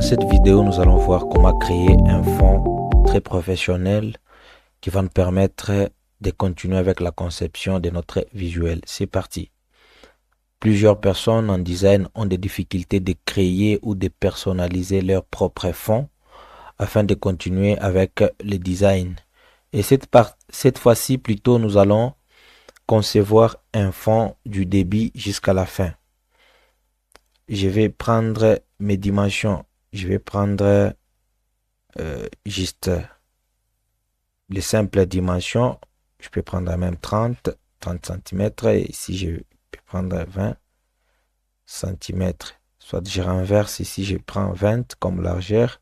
cette vidéo, nous allons voir comment créer un fond très professionnel qui va nous permettre de continuer avec la conception de notre visuel. C'est parti. Plusieurs personnes en design ont des difficultés de créer ou de personnaliser leur propre fond afin de continuer avec le design. Et cette fois-ci, plutôt, nous allons concevoir un fond du début jusqu'à la fin. Je vais prendre mes dimensions. Je vais prendre juste les simples dimensions. Je peux prendre même 30 cm. Et ici, je peux prendre 20 cm. Soit je renverse ici, je prends 20 comme largeur.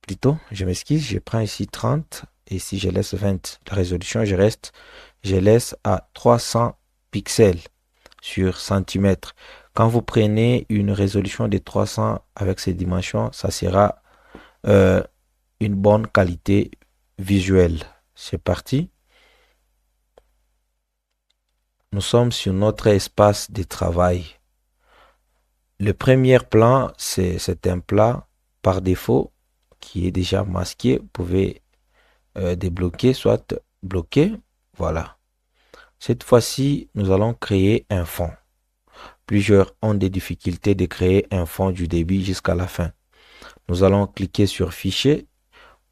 Plutôt, je m'excuse, je prends ici 30. Et ici, je laisse 20. La résolution, je laisse à 300 pixels sur centimètre. Quand vous prenez une résolution de 300 avec ces dimensions, ça sera une bonne qualité visuelle. C'est parti. Nous sommes sur notre espace de travail. Le premier plan, c'est un plat par défaut qui est déjà masqué. Vous pouvez débloquer, soit bloquer. Voilà. Cette fois-ci, nous allons créer un fond. Plusieurs ont des difficultés de créer un fond du début jusqu'à la fin. Nous allons cliquer sur Fichier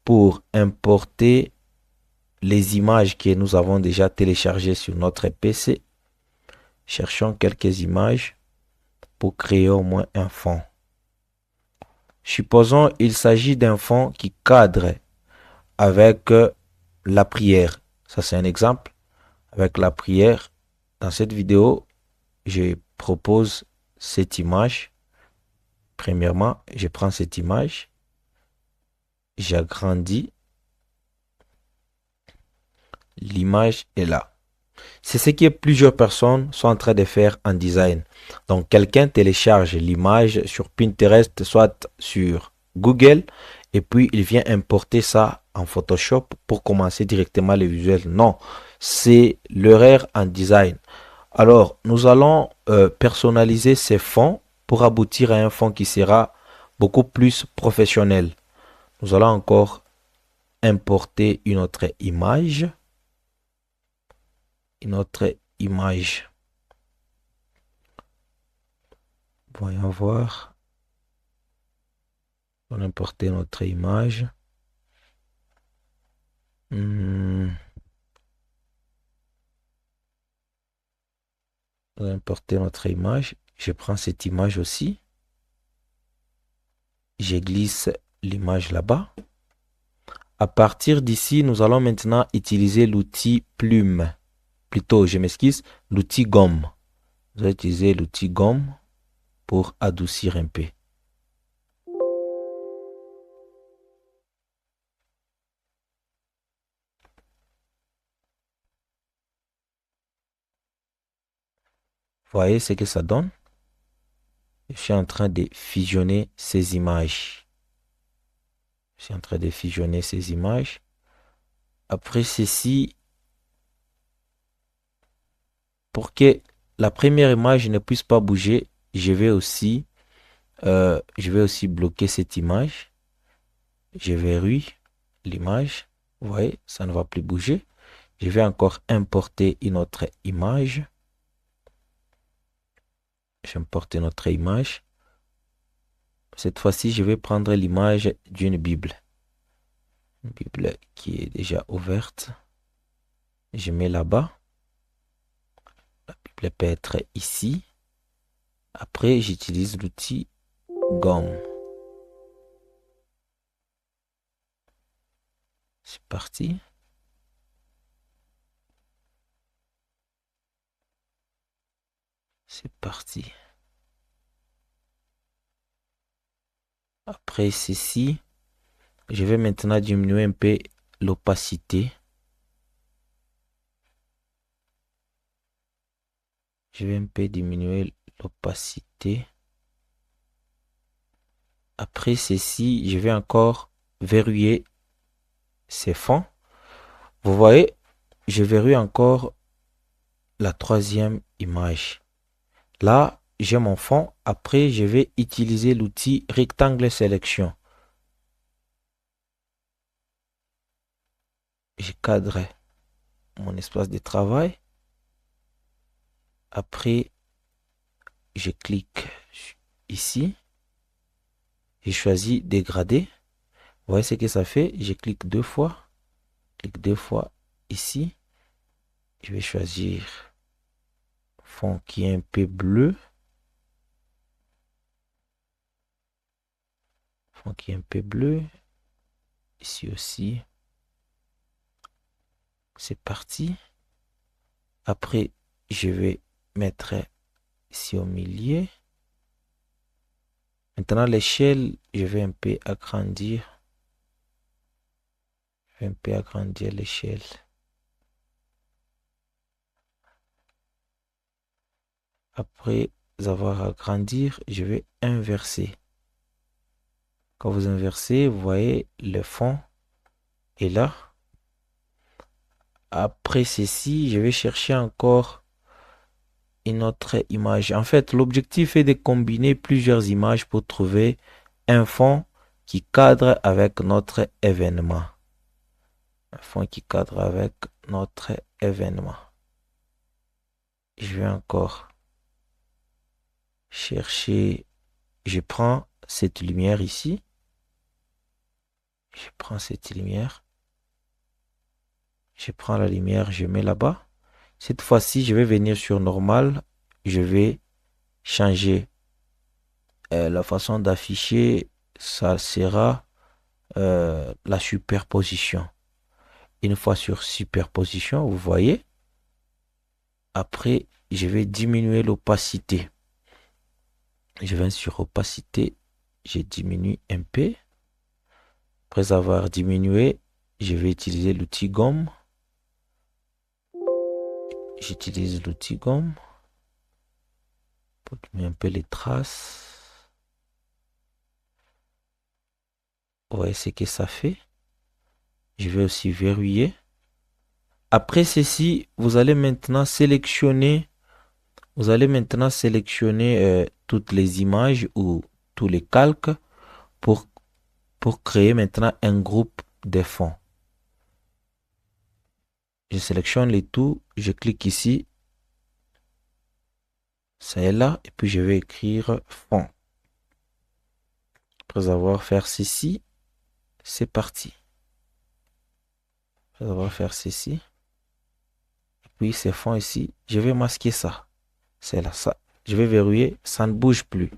pour importer les images que nous avons déjà téléchargées sur notre PC. Cherchons quelques images pour créer au moins un fond. Supposons il s'agit d'un fond qui cadre avec la prière. Ça, c'est un exemple. Avec la prière, dans cette vidéo, je propose cette image. Premièrement, je prends cette image. J'agrandis. L'image est là. C'est ce que plusieurs personnes sont en train de faire en design. Donc, quelqu'un télécharge l'image sur Pinterest, soit sur Google, et puis il vient importer ça en Photoshop pour commencer directement le visuel. Non, c'est l'erreur en design. Alors, nous allons personnaliser ces fonds pour aboutir à un fond qui sera beaucoup plus professionnel. Nous allons encore importer une autre image. Notre image. Voyons voir. On va importer notre image. On va importer notre image. Je prends cette image aussi. Je glisse l'image là-bas. À partir d'ici, nous allons maintenant utiliser l'outil plume. Plutôt, je m'excuse, l'outil gomme. Nous allons utiliser l'outil gomme pour adoucir un peu. Voyez ce que ça donne? Je suis en train de fusionner ces images. Je suis en train de fusionner ces images. Après ceci, pour que la première image ne puisse pas bouger, je vais aussi bloquer cette image. Je verrouille l'image. Vous voyez, ça ne va plus bouger. Je vais encore importer une autre image. J'importe notre image. Cette fois-ci, je vais prendre l'image d'une Bible. Une Bible qui est déjà ouverte. Je mets là-bas. La Bible peut être ici. Après, j'utilise l'outil gomme. C'est parti. C'est parti. Après ceci, je vais maintenant diminuer un peu l'opacité. Je vais un peu diminuer l'opacité. Après ceci, je vais encore verrouiller ces fonds. Vous voyez, je verrouille encore la troisième image. Là, j'ai mon fond. Après, je vais utiliser l'outil rectangle sélection. Je cadre mon espace de travail. Après, je clique ici. Je choisis dégrader. Vous voyez ce que ça fait? Je clique deux fois. Clique deux fois ici. Je vais choisir fond qui est un peu bleu. Fond qui est un peu bleu. Ici aussi. C'est parti. Après, je vais mettre ici au milieu. Maintenant, l'échelle, je vais un peu agrandir. Je vais un peu agrandir l'échelle. Après avoir agrandi, je vais inverser. Quand vous inversez, vous voyez le fond est là. Après ceci, je vais chercher encore une autre image. En fait, l'objectif est de combiner plusieurs images pour trouver un fond qui cadre avec notre événement. Un fond qui cadre avec notre événement. Je vais encore chercher. Je prends cette lumière ici. Je prends cette lumière. Je prends la lumière, je mets là-bas. Cette fois-ci, je vais venir sur normal. Je vais changer la façon d'afficher. Ça sera la superposition. Une fois sur superposition, vous voyez. Après, je vais diminuer l'opacité. Je vais sur opacité. Je diminue un peu. Après avoir diminué, je vais utiliser l'outil gomme. J'utilise l'outil gomme pour diminuer un peu les traces. Vous voyez ce que ça fait. Je vais aussi verrouiller. Après ceci, vous allez maintenant sélectionner toutes les images ou tous les calques pour, pour créer maintenant un groupe de fonds. Je sélectionne les tout, je clique ici, ça est là, et puis je vais écrire fond. Après avoir fait ceci, c'est parti. Après avoir fait ceci, et puis ces fonds ici, je vais masquer ça. C'est là, ça. Je vais verrouiller, ça ne bouge plus.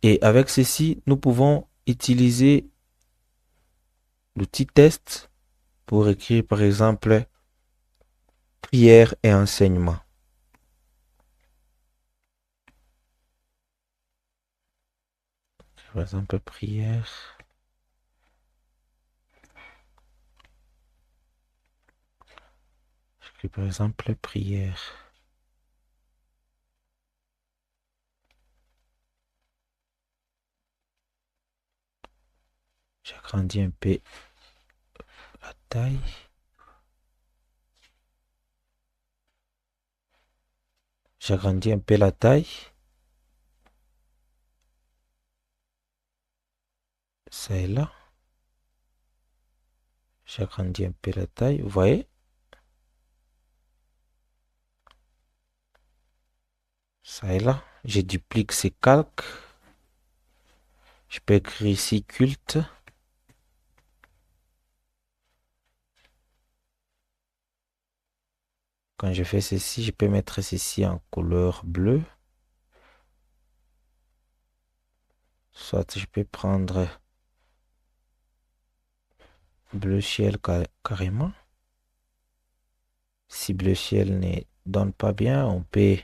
Et avec ceci, nous pouvons utiliser l'outil test pour écrire par exemple prière et enseignement. Par exemple prière. J'écris par exemple prière. J'agrandis un peu la taille. J'agrandis un peu la taille. Ça est là. J'agrandis un peu la taille. Vous voyez? Ça est là. Je duplique ces calques. Je peux écrire ici culte. Quand je fais ceci, je peux mettre ceci en couleur bleue. Soit je peux prendre bleu ciel carrément. Si bleu ciel ne donne pas bien, on peut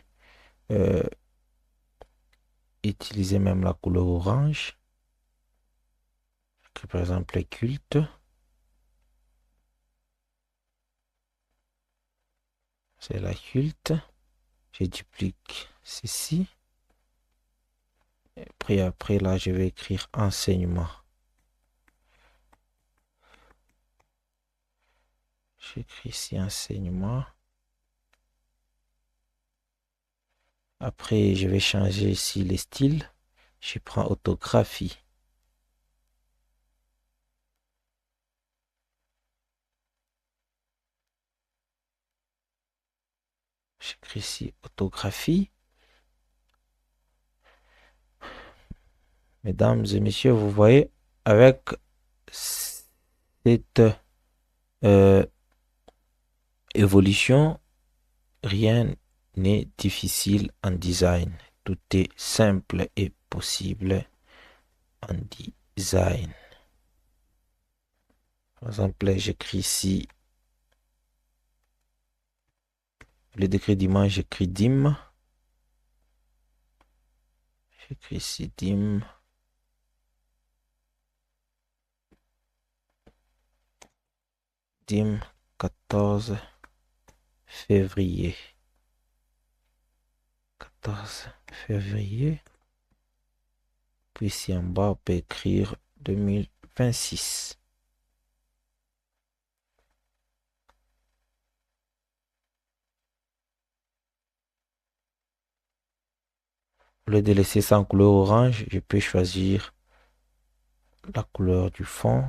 utiliser même la couleur orange. Par exemple, culte. C'est la culte. Je duplique ceci. Et après là, je vais écrire enseignement. J'écris ici enseignement. Après, je vais changer ici les styles. Je prends orthographie. J'écris ici orthographie. Mesdames et messieurs, vous voyez, avec cette euh, évolution, rien n'est difficile en design. Tout est simple et possible en design. Par exemple, j'écris ici le décret d'image, j'écris dim. J'écris ici dim. Dim 14 février. 14 février. Puis ici en bas, on peut écrire 2026. Au lieu de laisser ça en couleur orange, je peux choisir la couleur du fond.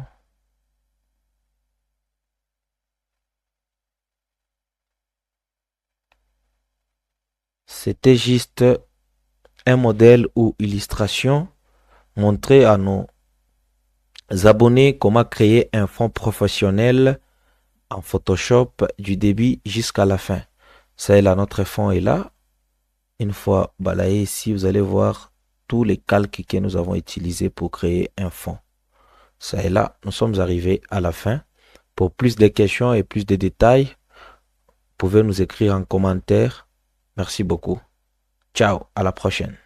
C'était juste un modèle ou illustration montrer à nos abonnés comment créer un fond professionnel en Photoshop du début jusqu'à la fin. Ça est là, notre fond est là. Une fois balayé ici, vous allez voir tous les calques que nous avons utilisés pour créer un fond. Ça est là, nous sommes arrivés à la fin. Pour plus de questions et plus de détails, vous pouvez nous écrire en commentaire. Merci beaucoup. Ciao, à la prochaine.